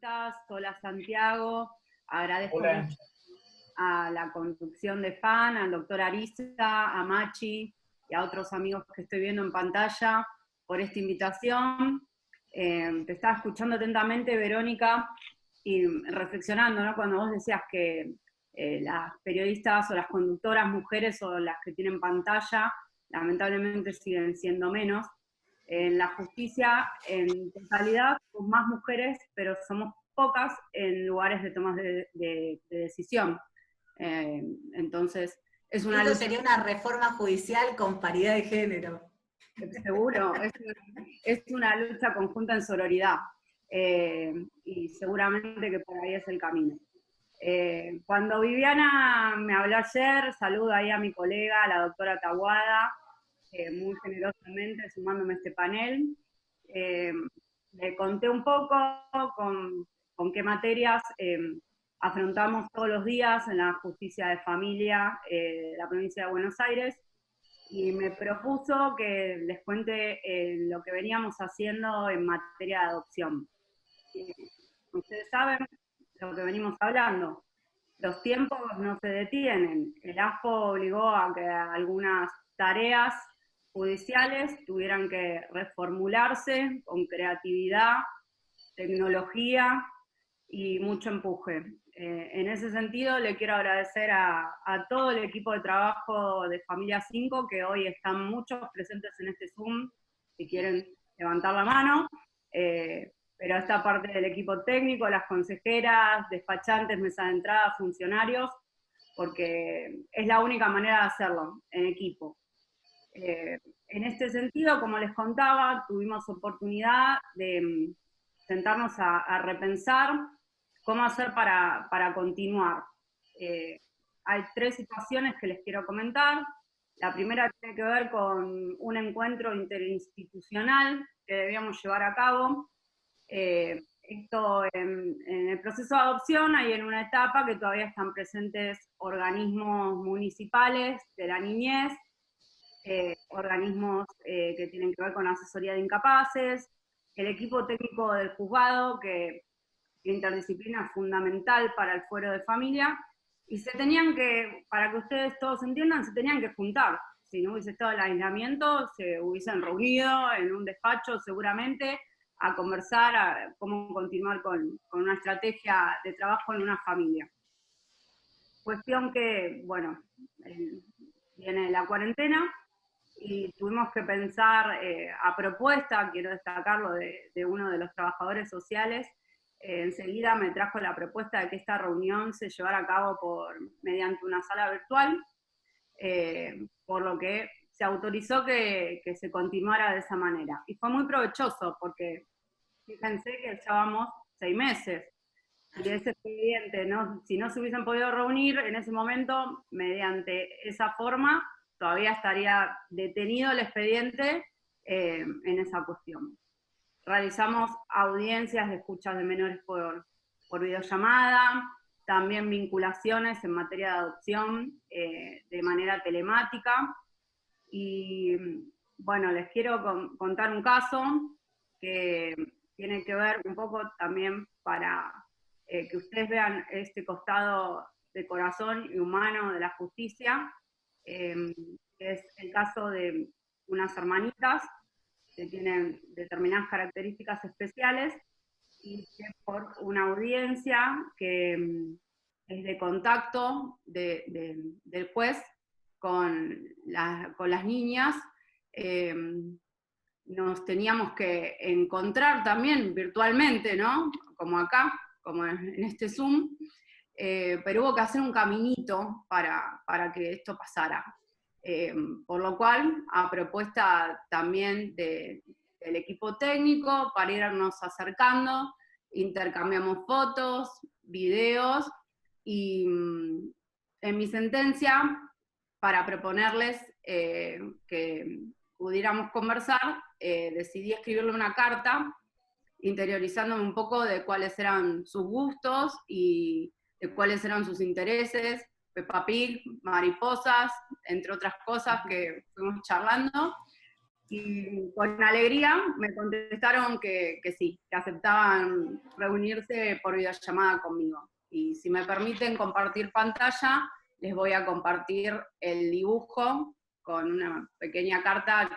estás? Hola Santiago, agradezco Hola. mucho a la conducción de FAN, al doctor Ariza, a Machi y a otros amigos que estoy viendo en pantalla por esta invitación. Te estaba escuchando atentamente, Verónica, y reflexionando, ¿no? Cuando vos decías que las periodistas o las conductoras mujeres o las que tienen pantalla, lamentablemente siguen siendo menos. En la justicia, en totalidad, somos más mujeres, pero somos pocas en lugares de tomas de decisión. Entonces, es una Esto lucha. sería una reforma judicial con paridad de género. Seguro, es una lucha conjunta en sororidad. Y seguramente que por ahí es el camino. Cuando Viviana me habló ayer, saludo ahí a mi colega, la doctora Tahuada, muy generosamente sumándome a este panel. Le conté un poco con qué materias afrontamos todos los días en la justicia de familia de la provincia de Buenos Aires, y me propuso que les cuente lo que veníamos haciendo en materia de adopción. Ustedes saben lo que venimos hablando. Los tiempos no se detienen. El AFO obligó a que algunas tareas judiciales tuvieran que reformularse con creatividad, tecnología y mucho empuje. En ese sentido, le quiero agradecer a todo el equipo de trabajo de Familia 5, que hoy están muchos presentes en este Zoom, si quieren levantar la mano, pero esta parte del equipo técnico, las consejeras, despachantes, mesa de entrada, funcionarios, porque es la única manera de hacerlo, en equipo. En este sentido, como les contaba, tuvimos oportunidad de sentarnos a repensar cómo hacer para continuar. Hay 3 situaciones que les quiero comentar. La primera tiene que ver con un encuentro interinstitucional que debíamos llevar a cabo. Esto en el proceso de adopción hay en una etapa que todavía están presentes organismos municipales de la niñez, organismos que tienen que ver con asesoría de incapaces, el equipo técnico del juzgado, que la interdisciplina es fundamental para el fuero de familia, y se tenían que, para que ustedes todos entiendan, se tenían que juntar. Si no hubiese estado el aislamiento, se hubiesen reunido en un despacho seguramente a conversar a cómo continuar con una estrategia de trabajo en una familia. Cuestión que, bueno, viene la cuarentena, y tuvimos que pensar a propuesta, quiero destacarlo, de uno de los trabajadores sociales. Enseguida me trajo la propuesta de que esta reunión se llevara a cabo mediante una sala virtual, por lo que se autorizó que se continuara de esa manera. Y fue muy provechoso, porque fíjense que llevamos 6 meses, y ese expediente, ¿no? Si no se hubiesen podido reunir en ese momento, mediante esa forma, todavía estaría detenido el expediente en esa cuestión. Realizamos audiencias de escuchas de menores por videollamada, también vinculaciones en materia de adopción de manera telemática. Y bueno, les quiero contar un caso que tiene que ver un poco también para que ustedes vean este costado de corazón y humano de la justicia. Es el caso de unas hermanitas que tienen determinadas características especiales, y que por una audiencia que es de contacto del juez con las niñas, nos teníamos que encontrar también virtualmente, ¿no? Como acá, como en este Zoom, pero hubo que hacer un caminito para que esto pasara. Por lo cual, a propuesta también del equipo técnico, para irnos acercando, intercambiamos fotos, videos, y en mi sentencia, para proponerles que pudiéramos conversar, decidí escribirle una carta, interiorizándome un poco de cuáles eran sus gustos y de cuáles eran sus intereses, Peppa Pig, mariposas, entre otras cosas que fuimos charlando. Y con alegría me contestaron que sí, que aceptaban reunirse por videollamada conmigo. Y si me permiten compartir pantalla, les voy a compartir el dibujo con una pequeña carta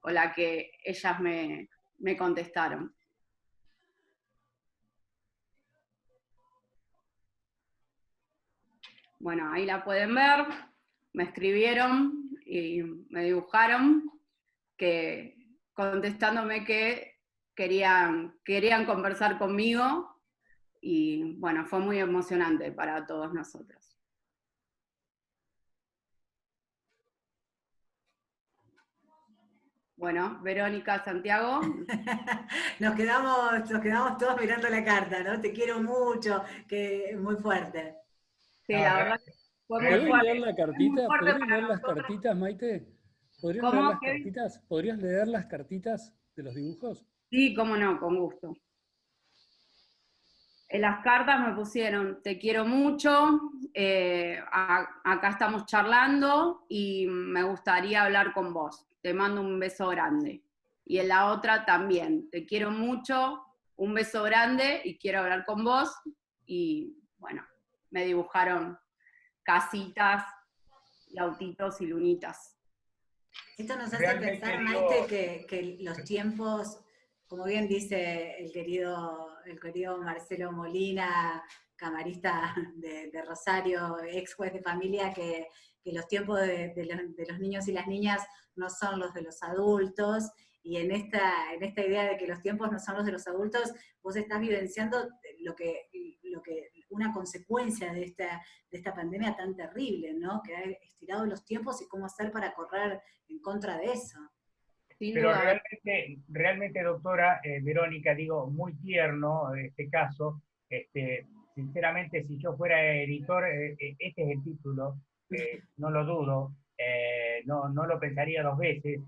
con la que ellas me contestaron. Bueno, ahí la pueden ver, me escribieron y me dibujaron, contestándome que querían conversar conmigo, y bueno, fue muy emocionante para todos nosotros. Bueno, Verónica, Santiago. Nos quedamos todos mirando la carta, ¿no? Te quiero mucho, que es muy fuerte. Sí, la verdad que fue muy ¿Podés fuerte. leer la cartita? Fuerte ¿Podrías para leer las nosotros. cartitas, Maite? ¿Podrías leer ¿Cómo, las Kevin? cartitas? ¿Podrías leer las cartitas de los dibujos? Sí, cómo no, con gusto. En las cartas me pusieron, te quiero mucho, acá estamos charlando y me gustaría hablar con vos. Te mando un beso grande. Y en la otra también, te quiero mucho, un beso grande y quiero hablar con vos. Y bueno, me dibujaron casitas y autitos y lunitas. Esto nos hace Realmente pensar, digo, Maite, que los tiempos, como bien dice el querido Marcelo Molina, camarista de Rosario, ex juez de familia, que los tiempos de los niños y las niñas no son los de los adultos, y en esta idea de que los tiempos no son los de los adultos, vos estás vivenciando lo que una consecuencia de esta pandemia tan terrible, ¿no? Que ha estirado los tiempos y cómo hacer para correr en contra de eso. Sin pero duda. realmente, doctora Verónica, digo, muy tierno este caso. Sinceramente, si yo fuera editor, este es el título, no lo dudo, no lo pensaría dos veces,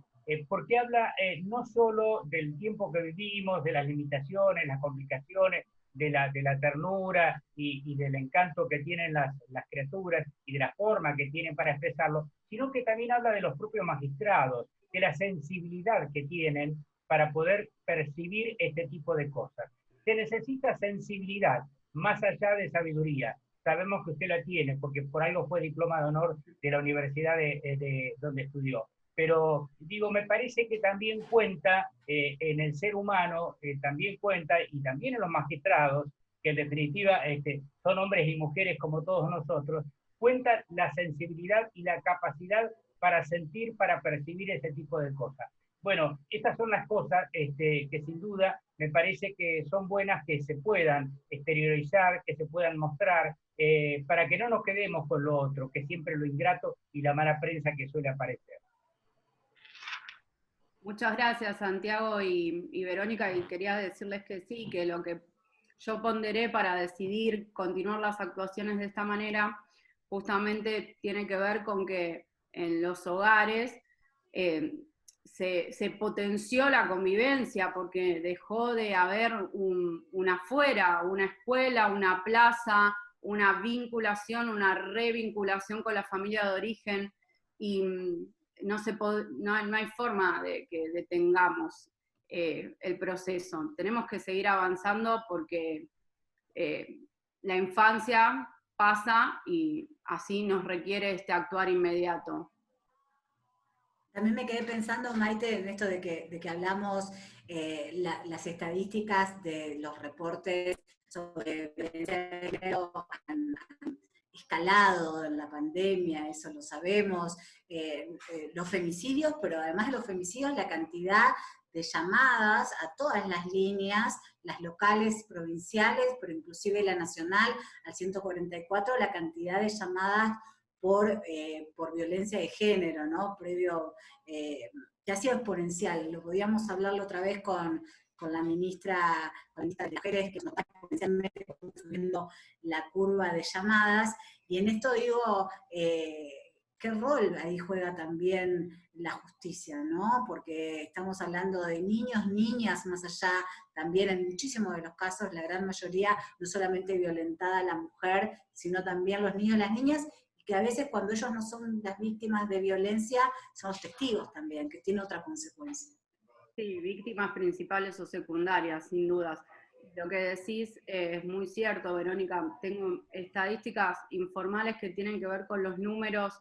porque habla no solo del tiempo que vivimos, de las limitaciones, las complicaciones, de la ternura y del encanto que tienen las criaturas y de la forma que tienen para expresarlo, sino que también habla de los propios magistrados, de la sensibilidad que tienen para poder percibir este tipo de cosas. Se necesita sensibilidad, más allá de sabiduría. Sabemos que usted la tiene, porque por algo fue diploma de honor de la universidad de donde estudió. Pero digo, me parece que también cuenta en el ser humano, también cuenta, y también en los magistrados, que en definitiva son hombres y mujeres como todos nosotros, cuenta la sensibilidad y la capacidad para sentir, para percibir ese tipo de cosas. Bueno, estas son las cosas que sin duda me parece que son buenas que se puedan exteriorizar, que se puedan mostrar, para que no nos quedemos con lo otro, que siempre lo ingrato y la mala prensa que suele aparecer. Muchas gracias, Santiago y Verónica, y quería decirles que sí, que lo que yo ponderé para decidir continuar las actuaciones de esta manera justamente tiene que ver con que en los hogares se potenció la convivencia, porque dejó de haber una afuera, una escuela, una plaza, una vinculación, una revinculación con la familia de origen, y no hay forma de que detengamos el proceso. Tenemos que seguir avanzando porque la infancia pasa y así nos requiere actuar inmediato. También me quedé pensando, Maite, en esto de que hablamos las estadísticas de los reportes sobre violencia de género han escalado en la pandemia, eso lo sabemos, los femicidios, pero además de los femicidios, la cantidad de llamadas a todas las líneas, las locales, provinciales, pero inclusive la nacional, al 144, la cantidad de llamadas por violencia de género, ¿no? Previo, que ha sido exponencial. Lo podíamos hablarlo otra vez con la ministra de Mujeres, que nos está exponencialmente subiendo la curva de llamadas, y en esto digo, ¿qué rol ahí juega también la justicia, ¿no? Porque estamos hablando de niños, niñas, más allá, también en muchísimos de los casos, la gran mayoría, no solamente violentada la mujer, sino también los niños y las niñas, que a veces cuando ellos no son las víctimas de violencia, son los testigos también, que tiene otra consecuencia. Sí, víctimas principales o secundarias, sin dudas. Lo que decís es muy cierto, Verónica. Tengo estadísticas informales que tienen que ver con los números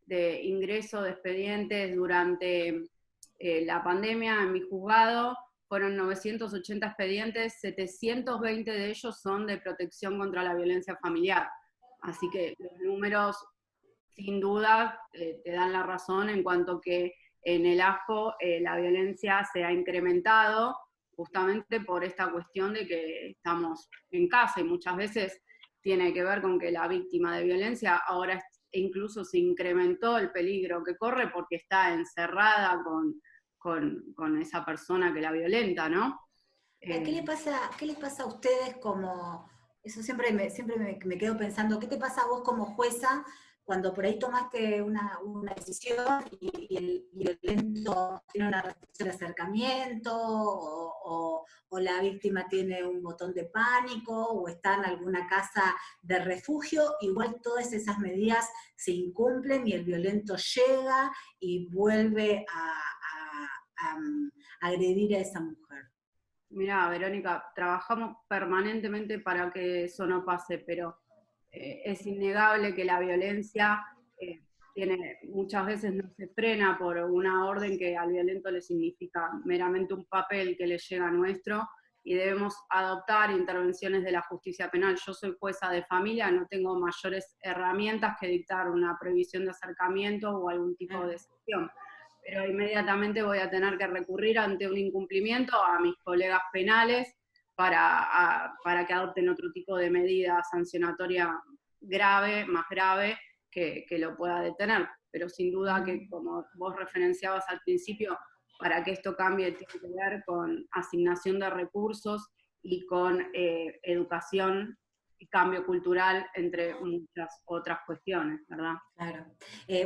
de ingreso de expedientes durante la pandemia en mi juzgado. Fueron 980 expedientes, 720 de ellos son de protección contra la violencia familiar. Así que los números, sin duda, te dan la razón en cuanto que en el AFO la violencia se ha incrementado justamente por esta cuestión de que estamos en casa, y muchas veces tiene que ver con que la víctima de violencia ahora incluso se incrementó el peligro que corre porque está encerrada con esa persona que la violenta, ¿no? ¿Qué les pasa a ustedes como, eso siempre me quedo pensando, ¿qué te pasa a vos como jueza cuando por ahí tomaste una decisión y el violento tiene una restricción de acercamiento, o la víctima tiene un botón de pánico, o está en alguna casa de refugio, igual todas esas medidas se incumplen y el violento llega y vuelve a agredir a esa mujer? Mirá, Verónica, trabajamos permanentemente para que eso no pase, pero es innegable que la violencia muchas veces no se frena por una orden que al violento le significa meramente un papel que le llega nuestro, y debemos adoptar intervenciones de la justicia penal. Yo soy jueza de familia, no tengo mayores herramientas que dictar una prohibición de acercamiento o algún tipo de excepción, pero inmediatamente voy a tener que recurrir ante un incumplimiento a mis colegas penales para que adopten otro tipo de medida sancionatoria grave, más grave, que lo pueda detener. Pero sin duda que, como vos referenciabas al principio, para que esto cambie tiene que ver con asignación de recursos y con educación y cambio cultural, entre muchas otras cuestiones, ¿verdad? Claro.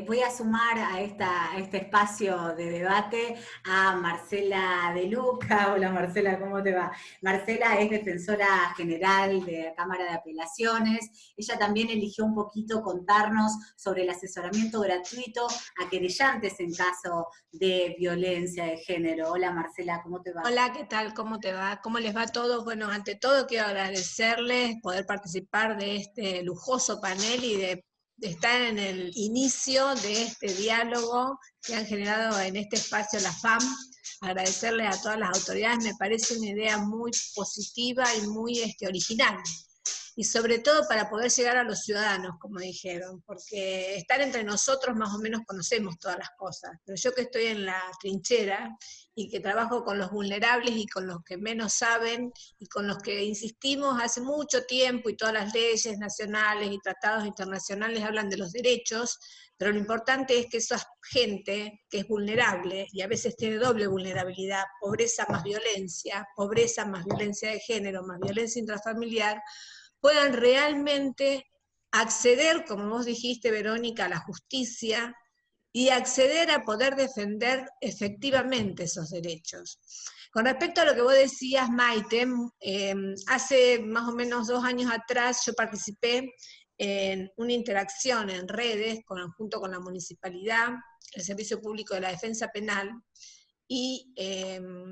Voy a sumar a este espacio de debate a Marcela De Luca. Hola Marcela, ¿cómo te va? Marcela es defensora general de la Cámara de Apelaciones. Ella también eligió un poquito contarnos sobre el asesoramiento gratuito a querellantes en caso de violencia de género. Hola Marcela, ¿cómo te va? Hola, ¿qué tal? ¿Cómo te va? ¿Cómo les va a todos? Bueno, ante todo quiero agradecerles poder participar de este lujoso panel y de estar en el inicio de este diálogo que han generado en este espacio la FAM. Agradecerles a todas las autoridades, me parece una idea muy positiva y muy original. Y sobre todo para poder llegar a los ciudadanos, como dijeron, porque estar entre nosotros más o menos conocemos todas las cosas, pero yo que estoy en la trinchera y que trabajo con los vulnerables y con los que menos saben y con los que insistimos hace mucho tiempo, y todas las leyes nacionales y tratados internacionales hablan de los derechos, pero lo importante es que esa gente que es vulnerable y a veces tiene doble vulnerabilidad, pobreza más violencia de género, más violencia intrafamiliar, puedan realmente acceder, como vos dijiste, Verónica, a la justicia y acceder a poder defender efectivamente esos derechos. Con respecto a lo que vos decías, Maite, hace más o menos 2 años atrás yo participé en una interacción en redes junto con la municipalidad, el Servicio Público de la Defensa Penal y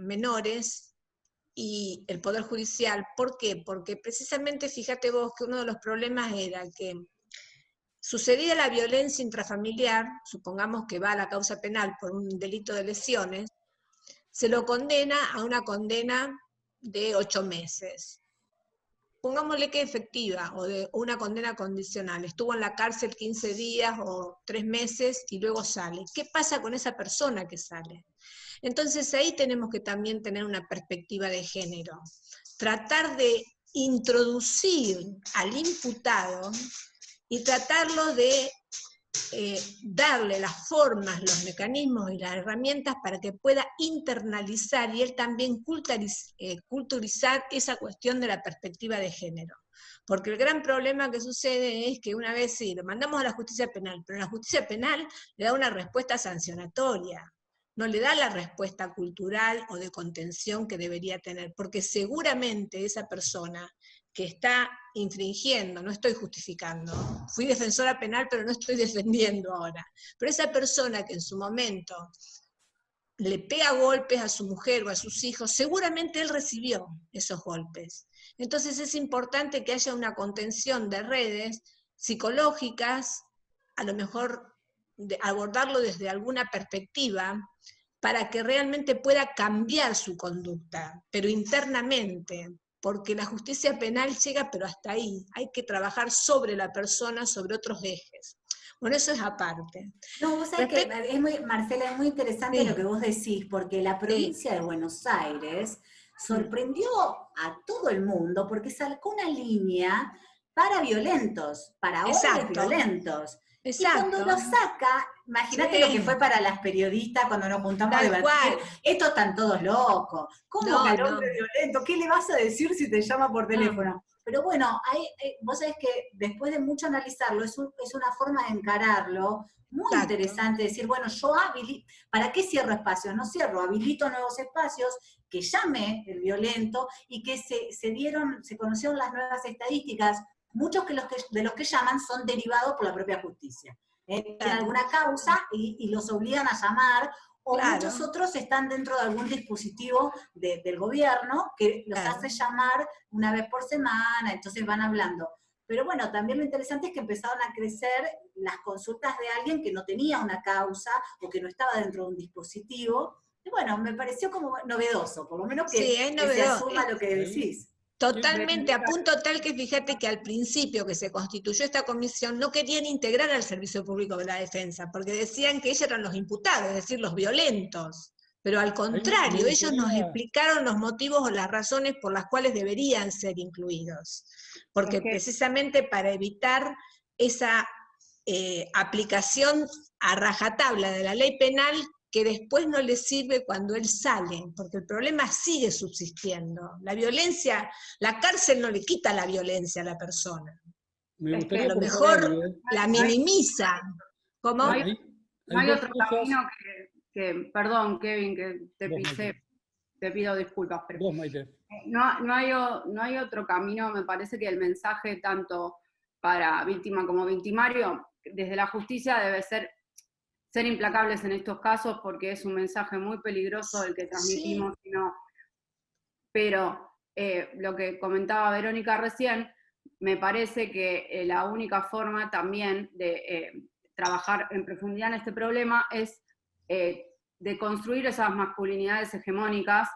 menores, y el Poder Judicial. ¿Por qué? Porque precisamente, fíjate vos, que uno de los problemas era que sucedía la violencia intrafamiliar, supongamos que va a la causa penal por un delito de lesiones, se lo condena a una condena de 8 meses. Pongámosle que efectiva, o de una condena condicional. Estuvo en la cárcel 15 días o 3 meses y luego sale. ¿Qué pasa con esa persona que sale? Entonces ahí tenemos que también tener una perspectiva de género. Tratar de introducir al imputado y tratarlo de darle las formas, los mecanismos y las herramientas para que pueda internalizar y él también culturizar esa cuestión de la perspectiva de género. Porque el gran problema que sucede es que una vez sí, lo mandamos a la justicia penal, pero la justicia penal le da una respuesta sancionatoria. no le da la respuesta cultural o de contención que debería tener, porque seguramente esa persona que está infringiendo, no estoy justificando, fui defensora penal pero no estoy defendiendo ahora, pero esa persona que en su momento le pega golpes a su mujer o a sus hijos, seguramente él recibió esos golpes. Entonces es importante que haya una contención de redes psicológicas, a lo mejor abordarlo desde alguna perspectiva, para que realmente pueda cambiar su conducta, pero internamente, porque la justicia penal llega pero hasta ahí, hay que trabajar sobre la persona, sobre otros ejes. Bueno, eso es aparte. No, vos sabés que Marcela, es muy interesante lo que vos decís, porque la provincia de Buenos Aires sorprendió a todo el mundo porque sacó una línea para violentos, para hombres violentos. Exacto. Y cuando lo saca, imagínate lo que fue para las periodistas cuando nos juntamos a debatir. Estos están todos locos. ¿Cómo que al hombre violento? ¿Qué le vas a decir si te llama por teléfono? Pero bueno, vos sabés que después de mucho analizarlo, es una forma de encararlo muy interesante, decir, bueno, yo ¿para qué cierro espacios? No cierro, habilito nuevos espacios, que llame el violento y que se conocieron las nuevas estadísticas. Muchos de los que llaman son derivados por la propia justicia. Tienen alguna causa y los obligan a llamar, o muchos otros están dentro de algún dispositivo del gobierno que los hace llamar una vez por semana, entonces van hablando. Pero bueno, también lo interesante es que empezaron a crecer las consultas de alguien que no tenía una causa o que no estaba dentro de un dispositivo. Y bueno, me pareció como novedoso, por lo menos que se asuma lo que decís. Totalmente, a punto tal que fíjate que al principio que se constituyó esta comisión no querían integrar al Servicio Público de la Defensa, porque decían que ellos eran los imputados, es decir, los violentos. Pero al contrario, ellos nos explicaron los motivos o las razones por las cuales deberían ser incluidos. Porque precisamente para evitar esa aplicación a rajatabla de la ley penal que después no le sirve cuando él sale, porque el problema sigue subsistiendo. La violencia, la cárcel no le quita la violencia a la persona. A lo mejor la minimiza. ¿Cómo? No hay otro camino que, perdón, Kevin, que te pisé, te pido disculpas, pero no hay otro camino. Me parece que el mensaje tanto para víctima como victimario, desde la justicia debe ser implacables en estos casos, porque es un mensaje muy peligroso el que transmitimos, pero lo que comentaba Verónica recién, me parece que la única forma también de trabajar en profundidad en este problema es de construir esas masculinidades hegemónicas,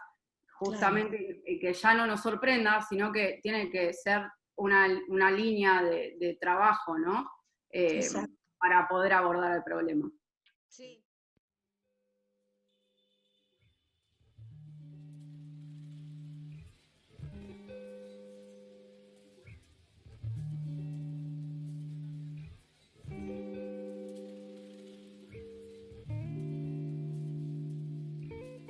justamente que ya no nos sorprenda, sino que tiene que ser una línea de trabajo, ¿no? Para poder abordar el problema. Sí.